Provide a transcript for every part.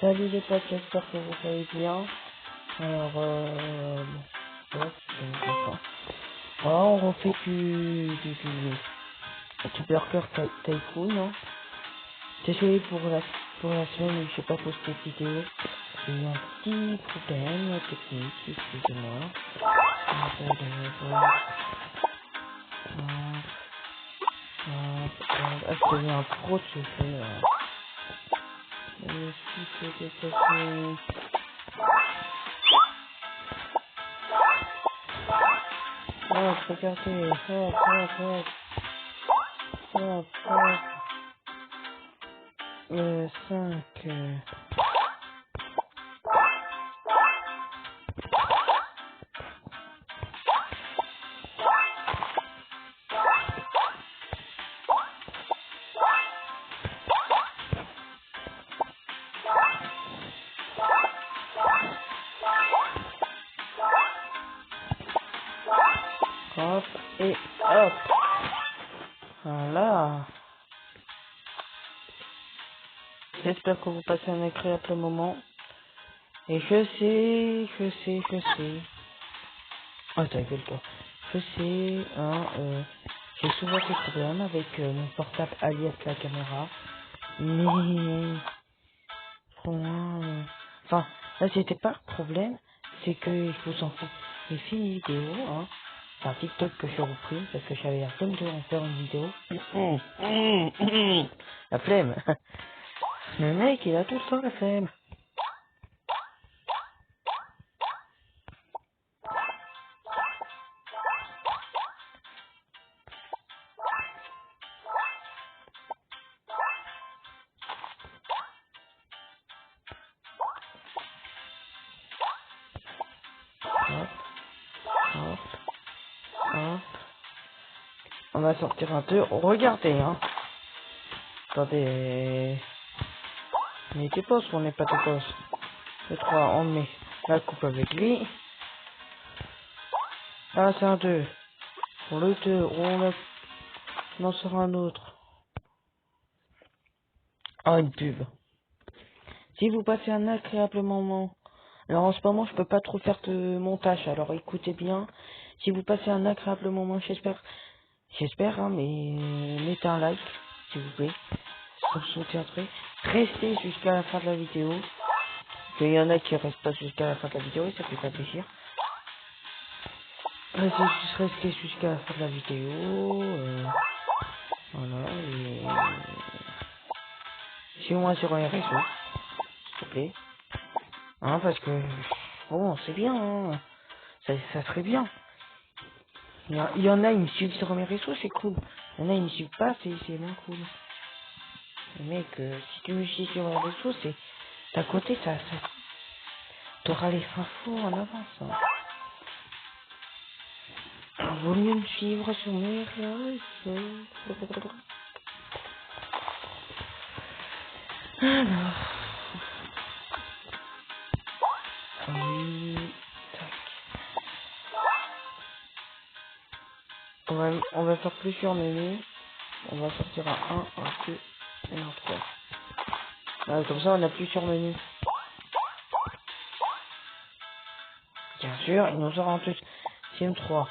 Salut les potes, j'espère que vous allez bien. Alors, ouais, c'est d'accord. Voilà, on refait du Burger Tycoon, hein. Désolé pour la semaine où je n'ai pas posté de vidéo. J'ai eu un petit problème technique, excusez-moi. Je deviens un pro de ce jeu, là. Si c'était ça. Hop, regardez, hop. Le 5. Hop, et hop. Voilà. J'espère que vous passez un agréable moment. Et je sais. Ah, ta gueule, toi. Je sais, hein, j'ai souvent des problèmes avec mon portable alias la caméra. Mais, pour moi, enfin, là, c'était pas le problème. C'est que je vous en fais des films vidéo, hein. C'est un TikTok que j'ai repris parce que j'avais la flemme de en faire une vidéo. La flemme. Le mec, il a tout le temps la flemme. Hop, hop, hop. On va sortir un peu. Regardez, hein. Attendez. Mais t'es pause ou on n'est pas tes pause. Le 3, on met la coupe avec lui. Ah, c'est un 2. Pour le 2, on en sort un autre. Ah, une pub. Si vous passez un agréable moment. Alors en ce moment, je peux pas trop faire de montage. Alors écoutez bien. Si vous passez un agréable moment, j'espère, hein, mais mettez un like, s'il vous plaît. Ça me soutiendrait. Restez jusqu'à la fin de la vidéo. Il y en a qui restent pas jusqu'à la fin de la vidéo et ça fait pas plaisir. Restez jusqu'à la fin de la vidéo. Voilà. Et... Suis-moi sur les réseaux, s'il te plaît. Hein, parce que... Bon, c'est bien, hein. Ça serait bien. Il y en a, ils me suivent sur mes réseaux, c'est cool. Il y en a, ils me suivent pas, c'est moins cool. Mais mec, si tu me suis sur mes réseaux, c'est... D'à côté, ça... T'auras les infos en avance, hein. Vaut mieux me suivre sur mes réseaux. Alors... Oui... Tac. On va faire plusieurs menus. On va sortir un 2 et un 3. Ouais, comme ça, on a plusieurs menus. Bien sûr, il nous sort un deuxième 3.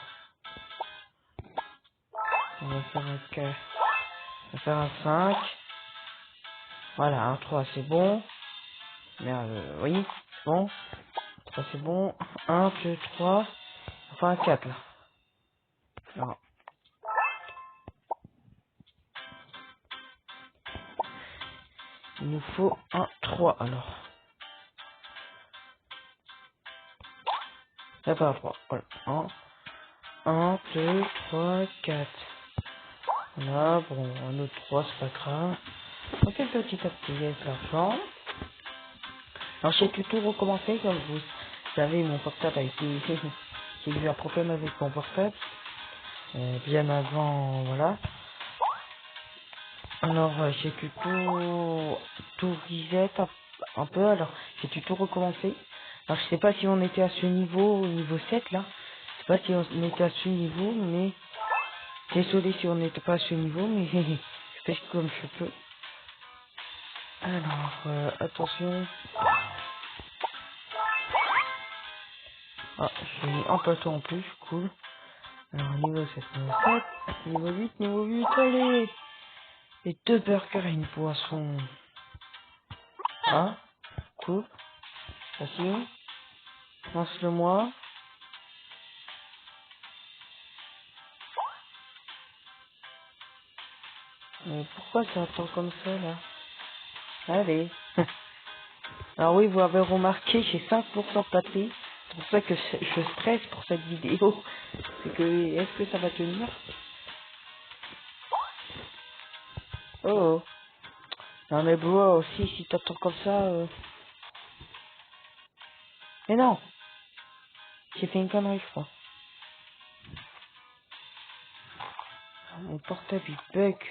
On va faire un 4. On va faire un 5. Voilà, un 3 c'est bon. Merde, oui, c'est bon. 3 c'est bon. Un 2 3. Enfin un 4 là. Alors, il nous faut un 3 alors. Là pas un 3. Voilà. 1, 2, 3, 4. Voilà, bon, un autre 3, c'est pas grave. On fait petit à petit avec l'argent. Alors j'ai pu tout recommencer, comme vous savez, mon portable a été... J'ai eu un problème avec mon portable. Bien avant, voilà. Alors j'ai pu tout reset un peu, alors j'ai pu tout recommencer. Alors je sais pas si on était à ce niveau, au niveau 7 là. Je sais pas si on était à ce niveau, mais... Désolé si on n'était pas à ce niveau, mais je fais comme je peux. Alors, attention. Ah, j'ai mis un plateau en plus, cool. Alors, niveau 7, niveau 7, niveau 8, niveau 8, allez. Et 2 burgers et une poisson. Ah, cool. Facile. Lance-le-moi. Mais pourquoi ça attend comme ça, là? Allez. Alors oui, vous avez remarqué, j'ai 5% de batterie. C'est pour ça que je stresse pour cette vidéo. C'est que, est-ce que ça va tenir? Oh. Non mais bro, aussi, si t'attends comme ça... Mais non. J'ai fait une connerie, je crois. Mon portable, il bug.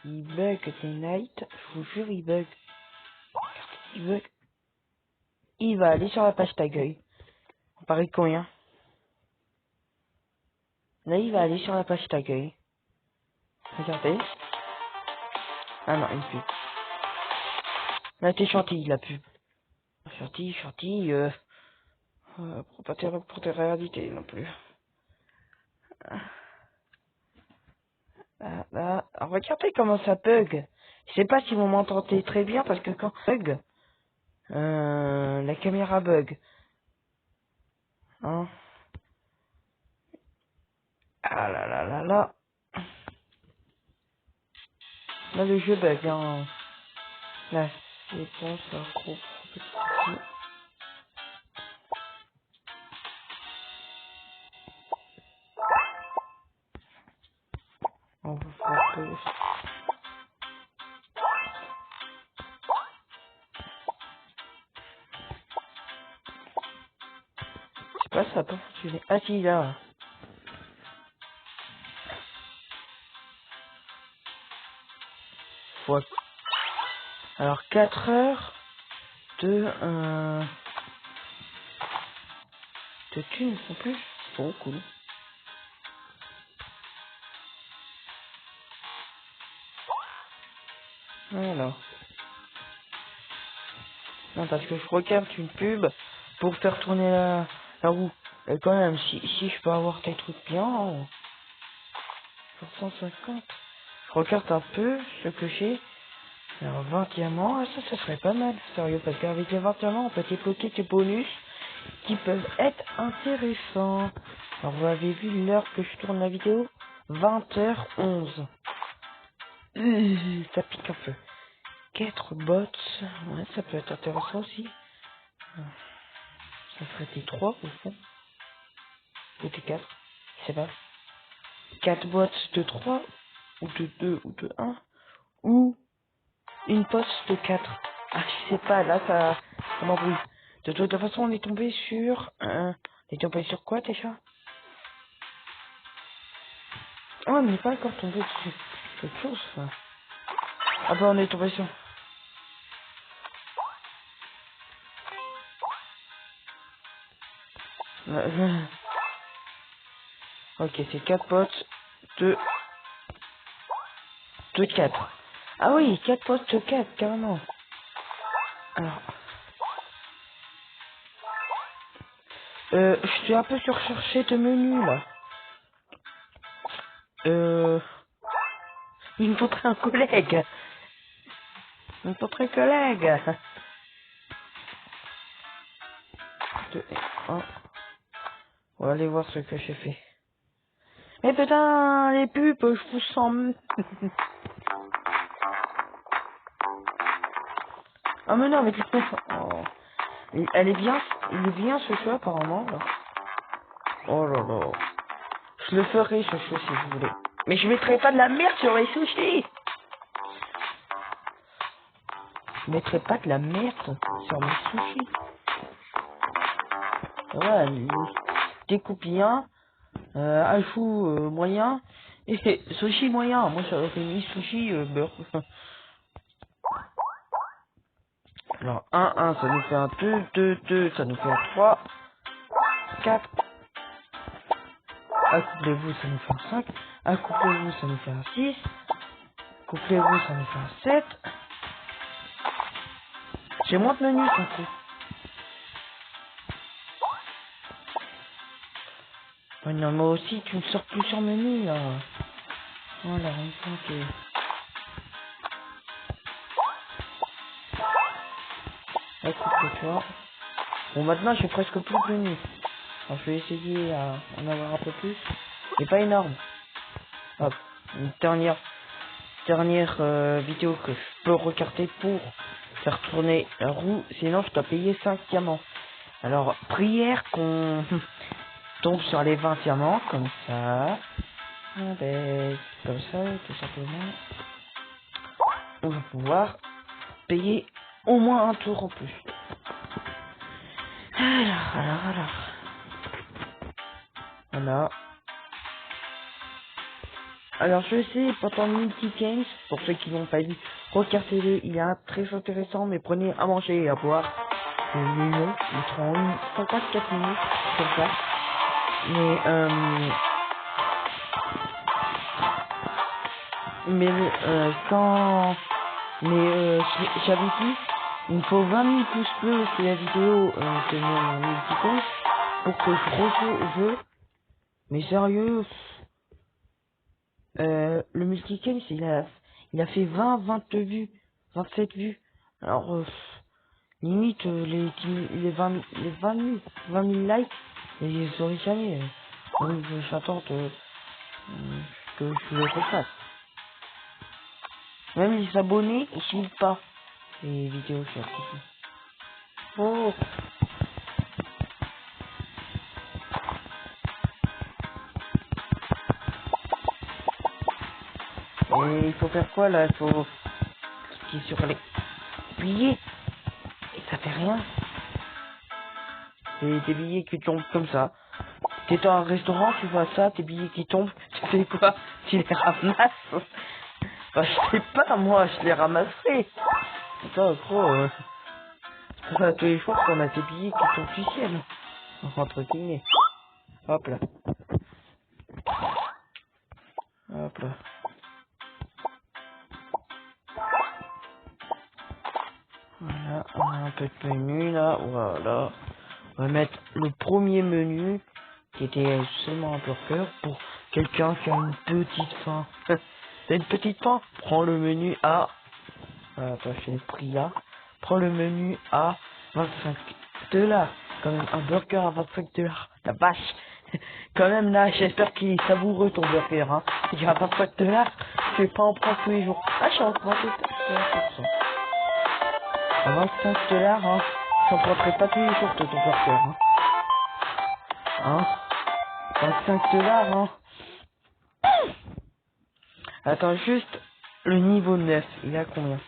Il bug, c'est night. Je vous jure, il bug. Il bug. Il va aller sur la page d'accueil. On parie combien? Là, il va aller sur la page d'accueil. Regardez. Ah non, une pub. Là, t'es chantilly, la pub. Chantilly, pour pas te pour tes réalités non plus. Là, regardez comment ça bug. Je sais pas si vous m'entendez très bien parce que quand ça bug, la caméra bug. Hein? Ah là là là là. Là, le jeu bug, hein. Là, c'est bon, ça gros petit. On va faire que... Je sais pas, ça a pas fonctionné. Ah si, là. Faut... Alors, 4 heures de thunes en plus. Oh, cool. Alors. Non, parce que je regarde une pub pour faire tourner la roue. Et quand même, si je peux avoir des trucs bien, pour 150. Je regarde un peu ce que j'ai. Alors, 20 diamants, ah, ça serait pas mal, sérieux, parce qu'avec les 20 diamants, on peut débloquer des bonus qui peuvent être intéressants. Alors, vous avez vu l'heure que je tourne la vidéo? 20h11. Ça pique un peu. 4 bots, ouais, ça peut être intéressant aussi. Ça ferait des 3 au fond. Ou des 4, je sais pas. 4 boîtes de 3, ou de 2, ou de 1, ou une poste de 4. Ah, je sais pas, là, ça m'embrouille. De toute façon, on est tombé sur... on est tombé sur quoi, déjà? Ah, on n'est pas encore tombé sur quelque chose, ça. Ah bah, on est tombé sur... Ok, c'est 4 potes de 4. Ah oui, 4 potes de 4, carrément. Alors, je suis un peu surchargé de menus, là. Il me faudrait un collègue. Il me faudrait un collègue. Deux, un. On va aller voir ce que j'ai fait. Mais putain, les pubs, je vous sens... Ah mais non, mais du coup... Oh. Elle est bien, il est bien ce jeu apparemment. Là. Oh là là. Je le ferai ce jeu si vous voulez. Mais je mettrai pas de la merde sur les sushis. Je mettrai pas de la merde sur mes sushis. Voilà, découpe bien, ajout moyen, et sushi moyen. Moi j'aurais mis sushi beurre. Alors 1, ça nous fait un 2, ça nous fait un 3, 4. Accouplez-vous, ça nous fait un 5. Accouplez-vous, ça nous fait un 6. Couplez-vous, ça nous fait un 7. J'ai moins de menus, ça fait. Ouais, non, moi aussi, tu me sors plus sur menu, là. Voilà, ok. Écoute-toi. Bon, maintenant, j'ai presque plus de menus. Alors, je vais essayer à en avoir un peu plus. Mais pas énorme. Hop, une dernière vidéo que je peux regarder pour faire tourner la roue. Sinon, je dois payer 5 diamants. Alors, prière qu'on tombe sur les 20 diamants, comme ça. Ah ben, comme ça, tout simplement. On va pouvoir payer au moins un tour en plus. Alors. Voilà. Alors je sais, pendant Multi Games, pour ceux qui n'ont pas vu, regardez-le, il est très intéressant, mais prenez à manger et à boire. Le minimum, il sera en 54 minutes, comme ça. Quand... j'avais dit, il me faut 20 000 pouces bleus sur la vidéo de mon Multi Games pour que je rejoue au jeu. Mais sérieux, le Multicam, il a fait 22 vues, 27 vues. Alors, limite, les 20 000 likes, et je les aurais jamais. Donc, j'attends que je le refasse. Même les abonnés, ils suivent pas les vidéos sur YouTube. Oh! Et il faut faire quoi là? Il faut cliquer sur les billets. Et ça fait rien. C'est des billets qui tombent comme ça. T'es dans un restaurant, tu vois ça, tes billets qui tombent, tu fais quoi? Tu les ramasses? Bah, je sais pas, moi, je les ramasserai. Putain, gros, c'est pas tous les jours qu'on a des billets qui tombent du ciel. Entre guillemets. Hop là. Hop là. Voilà, on a un peu de menu là, voilà. On va mettre le premier menu, qui était seulement un burger, pour quelqu'un qui a une petite faim. T'as une petite faim? Prends le menu à... Attends, je fais le prix là. Prends le menu à 25 $. Quand même, un burger à 25 $. La vache. Quand même là, j'espère qu'il est savoureux ton burger, hein. Il est à 25 $. Je vais pas en prendre tous les jours. Ah, je suis en train de... À 25 $, hein. J'en prendrai pas tous les jours de ton burger, hein. Hein? 25 $, hein. Attends, juste, le niveau 9, il a combien?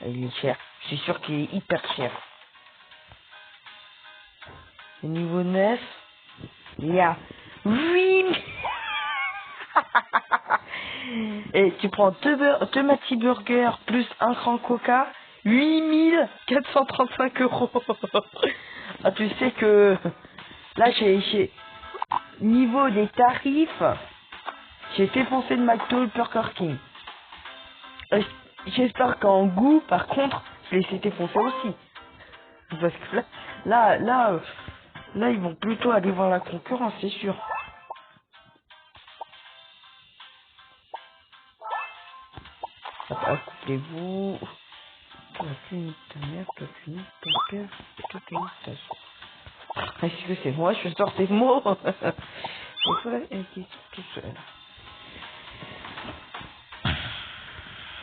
Il est cher. Je suis sûr qu'il est hyper cher. Le niveau 9, il y a 8 Et tu prends deux Matty Burgers plus un grand Coca, 8435 €. Ah, tu sais que là, niveau des tarifs, j'ai dépensé le McDo, le Burger King. J'espère qu'en goût, par contre, je les ai défoncés aussi. Parce que là, ils vont plutôt aller voir la concurrence, c'est sûr. Accouplez-vous. Toi, tu niques ta mère, toi, tu niques ton père, toi, tu niques ta soeur. Est-ce que c'est moi, je sors des mots? Et toi, elle dit tout seul.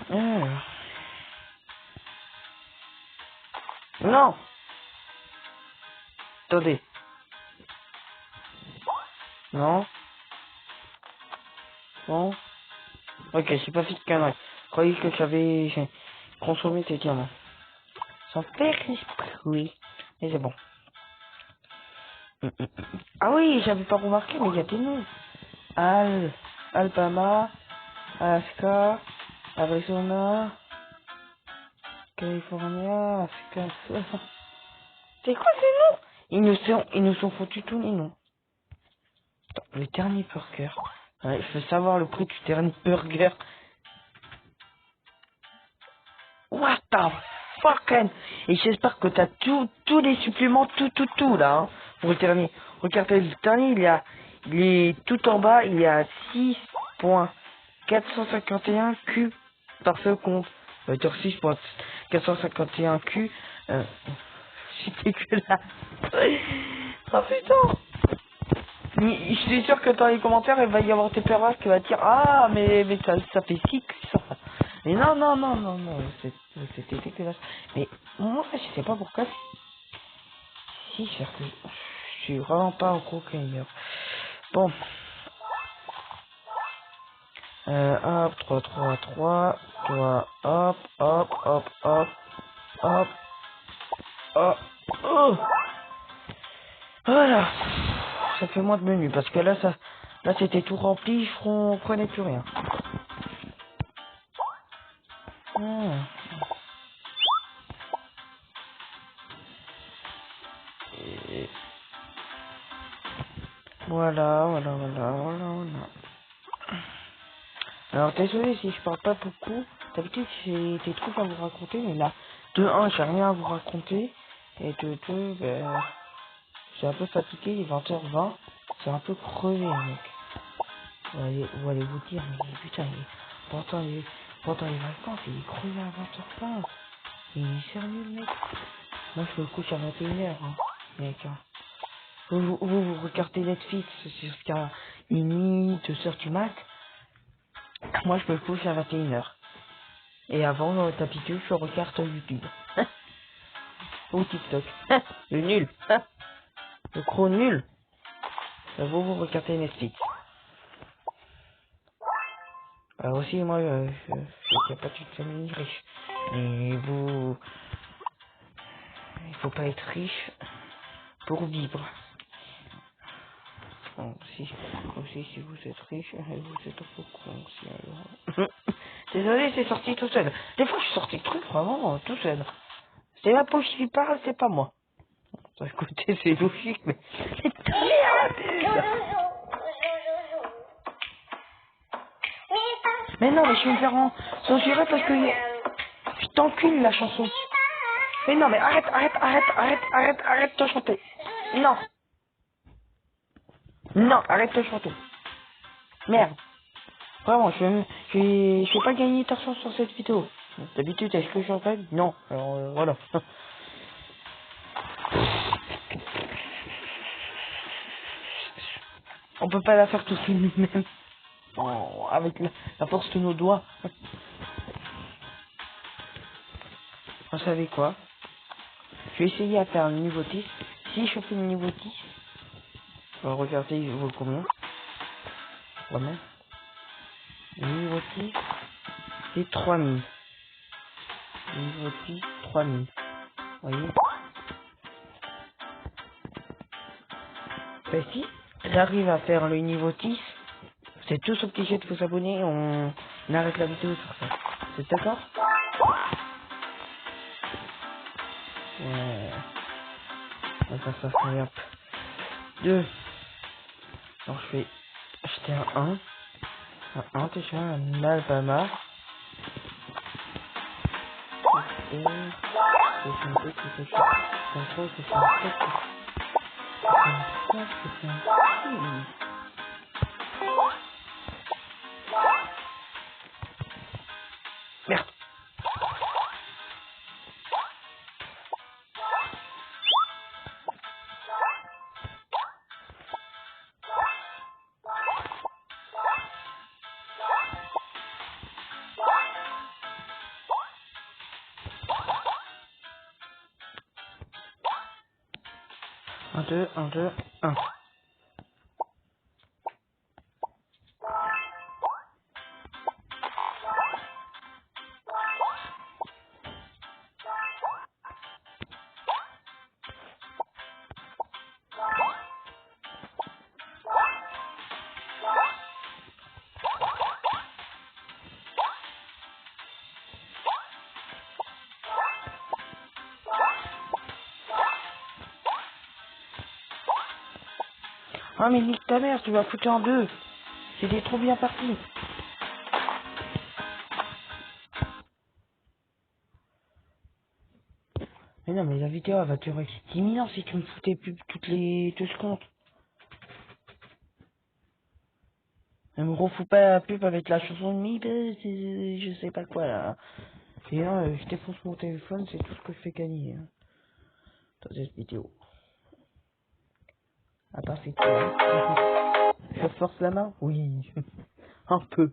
Alors. Non! Attendez. Non? Bon. Ok, j'ai pas fait de conneries. Je croyais que j'avais consommé tes diamants. Sans faire esprit. Et c'est bon. Ah oui, j'avais pas remarqué, mais il y a des noms. Alabama, Alaska, Arizona, California, Africa. C'est quoi ces noms? Ils nous sont foutus tous les noms. Attends, le dernier burger. Ouais, je veux savoir le prix du dernier burger. What the fucking. Et j'espère que t'as tous les suppléments, tout là, hein, pour le dernier. Regardez le dernier, il est tout en bas, il y a 6.451 Q par seconde. Ça veut dire 6.451 Q. C'est dégueulasse. Oh putain. Je suis sûr que dans les commentaires, il va y avoir tes pères qui va dire ah mais ça fait 6 ça. Mais non, c'était dégueulasse. Mais moi je sais pas pourquoi. Si certes, je suis vraiment pas un gros gamer. Bon. Hop, 3, toi, hop, hop, oh. Voilà. Ça fait moins de menus parce que là c'était tout rempli, je comprenais plus rien. Et voilà. Alors désolé si je parle pas beaucoup. D'habitude j'ai des trucs à vous raconter, mais là, de un, j'ai rien à vous raconter. Et de deux, ben, j'ai un peu fatigué, il est 20h20. C'est un peu crevé, mec. Vous allez vous dire, mais putain, pourtant les vacances, il est crevé à 20h15. Il est sérieux, le mec. Moi, je me couche à 21h, hein, mec. Hein. Vous regardez Netflix jusqu'à minuit, 2h du mat. Moi, je me couche à 21h. Et avant, d'habitude, je regarde YouTube. Ou TikTok. Le nul. Le gros nul. Vous regardez Netflix. Aussi, moi, je sais pas toute famille riche. Mais il faut pas être riche pour vivre. Bon, aussi, si vous êtes riche, vous êtes un peu con aussi, alors. Désolé, c'est sorti tout seul. Des fois, je suis sorti de truc vraiment tout seul. C'est la poche qui parle, c'est pas moi. D'un côté, c'est logique, mais... Mais non, mais je vais me faire censurer parce que... Je t'encule, la chanson. Mais non, mais arrête de chanter. Non. Non, arrête de chanter. Merde. Vraiment, je vais pas gagner d'argent sur cette vidéo. D'habitude, est-ce que j'en gagne? Non. Alors, voilà. On peut pas la faire tous nous-mêmes. Avec la force de nos doigts. Vous savez quoi? Je vais essayer à faire le niveau 10. Si je fais le niveau 10, regardez, il vaut combien? Combien? Le niveau 10, c'est 3000. Le niveau 10, 3000. Vous voyez? Ben si, j'arrive à faire le niveau 10, c'est tous obligés de vous abonner, on arrête la vidéo sur ça. C'est d'accord? On va faire ça, hop. 2. Alors je vais acheter un 1. Un 1 déjà, un Alabama. Et... 62, 63, 64, 65, 66. Merde. Un, deux, 1. Ah mais nique ta mère, tu vas foutre en 2. C'était trop bien parti. Mais non, mais la vidéo, elle va durer 10 000 ans si tu me fous tes pubs toutes les 2 secondes. Elle me refous pas la pub avec la chanson de Mib, je sais pas quoi, là. Et là, je défonce mon téléphone, c'est tout ce que je fais gagner, hein, dans cette vidéo. À part si tu je force la main? Oui. Un peu.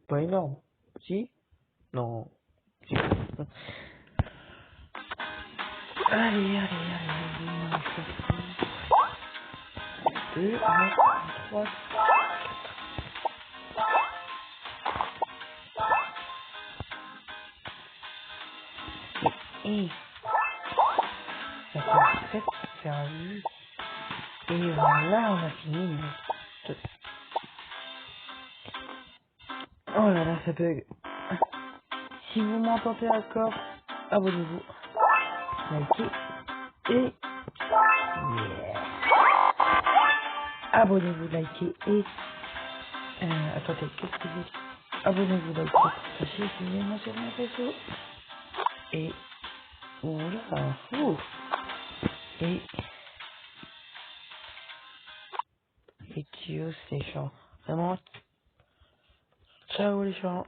Pas énorme. Si? Non. Si. Allez, allez, allez, deux, un, trois. Et ça fait 7, ça fait 8. Et voilà, on a fini. Oh là là, ça bug. Si vous m'entendez encore, abonnez-vous, likez et yeah. Abonnez-vous, likez et attendez, qu'est-ce que j'ai dit? Abonnez-vous, likez, partagez, suivez-moi sur mon réseau et oula, ouf. Et Dieu, c'est chiant. Vraiment, ciao les gens.